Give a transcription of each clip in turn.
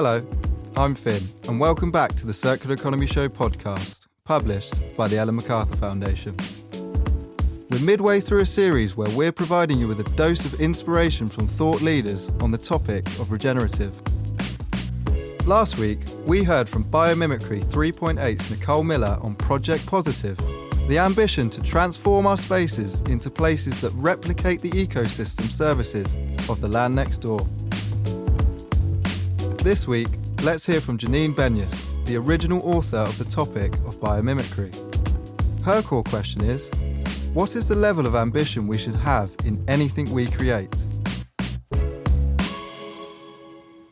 Hello, I'm Finn, and welcome back to the Circular Economy Show podcast, published by the MacArthur Foundation. We're midway through a series where we're providing you with a dose of inspiration from thought leaders on the topic of regenerative. Last week, we heard from Biomimicry 3.8's Nicole Miller on Project Positive, the ambition to transform our spaces into places that replicate the ecosystem services of the land next door. This week, let's hear from Janine Benyus, the original author of the topic of biomimicry. Her core question is, what is the level of ambition we should have in anything we create?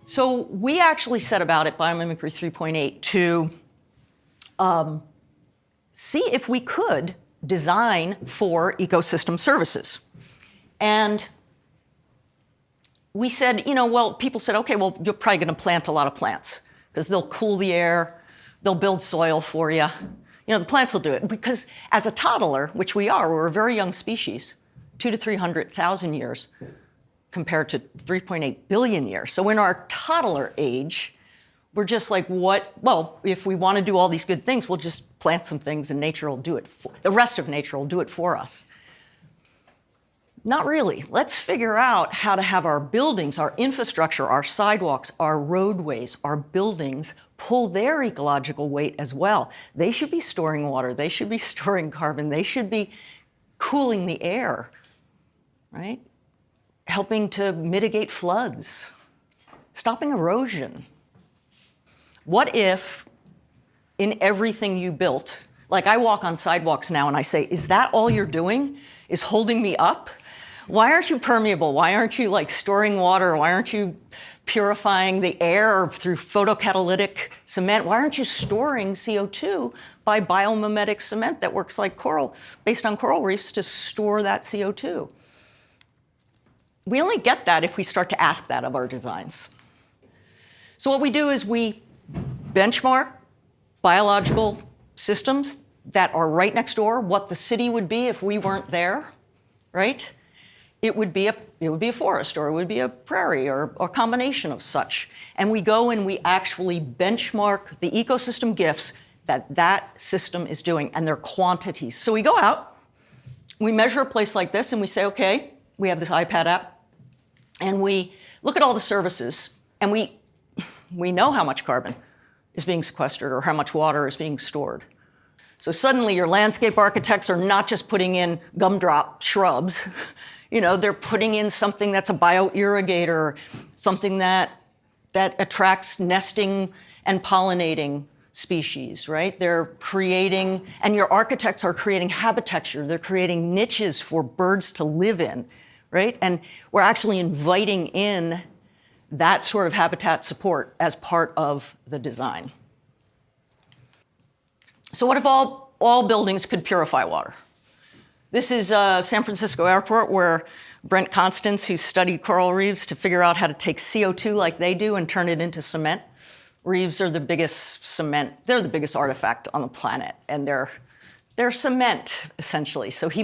So we actually set about at Biomimicry 3.8 to see if we could design for ecosystem services. And we said, people said, okay, well, you're probably going to plant a lot of plants because they'll cool the air, they'll build soil for you. The plants will do it. Because as a toddler, which we are, we're a very young species, 200,000 to 300,000 years compared to 3.8 billion years. So in our toddler age, we're just like, if we want to do all these good things, we'll just plant some things and nature will do it. The rest of nature will do it for us. Not really. Let's figure out how to have our buildings, our infrastructure, our sidewalks, our roadways, our buildings pull their ecological weight as well. They should be storing water. They should be storing carbon. They should be cooling the air, right? Helping to mitigate floods, stopping erosion. What if in everything you built, like I walk on sidewalks now and I say, is that all you're doing? Is holding me up? Why aren't you permeable? Why aren't you storing water? Why aren't you purifying the air through photocatalytic cement? Why aren't you storing CO2 by biomimetic cement that works like coral, based on coral reefs to store that CO2? We only get that if we start to ask that of our designs. So what we do is we benchmark biological systems that are right next door, what the city would be if we weren't there, right? It would be a forest, or it would be a prairie, or a combination of such. And we go and we actually benchmark the ecosystem gifts that system is doing and their quantities. So we go out, we measure a place like this, and we say, okay, we have this iPad app, and we look at all the services, and we know how much carbon is being sequestered or how much water is being stored. So suddenly your landscape architects are not just putting in gumdrop shrubs. They're putting in something that's a bioirrigator, something that attracts nesting and pollinating species, right? They're creating, and your architects are creating habitecture. They're creating niches for birds to live in, right? And we're actually inviting in that sort of habitat support as part of the design. So what if all buildings could purify water? This is San Francisco Airport, where Brent Constance, who studied coral reefs to figure out how to take CO2 like they do and turn it into cement. Reefs are the biggest cement, they're the biggest artifact on the planet, and they're cement, essentially. So he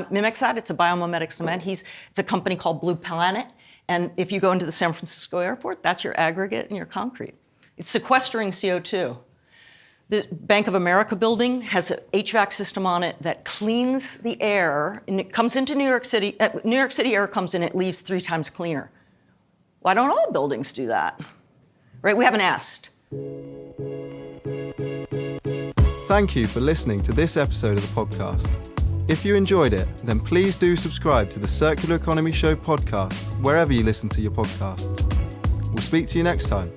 mimics that. It's a biomimetic cement. It's a company called Blue Planet, and if you go into the San Francisco Airport, that's your aggregate and your concrete. It's sequestering CO2. The Bank of America building has an HVAC system on it that cleans the air, and it comes into New York City. New York City air comes in, it leaves 3 times cleaner. Why don't all buildings do that? Right, we haven't asked. Thank you for listening to this episode of the podcast. If you enjoyed it, then please do subscribe to the Circular Economy Show podcast wherever you listen to your podcasts. We'll speak to you next time.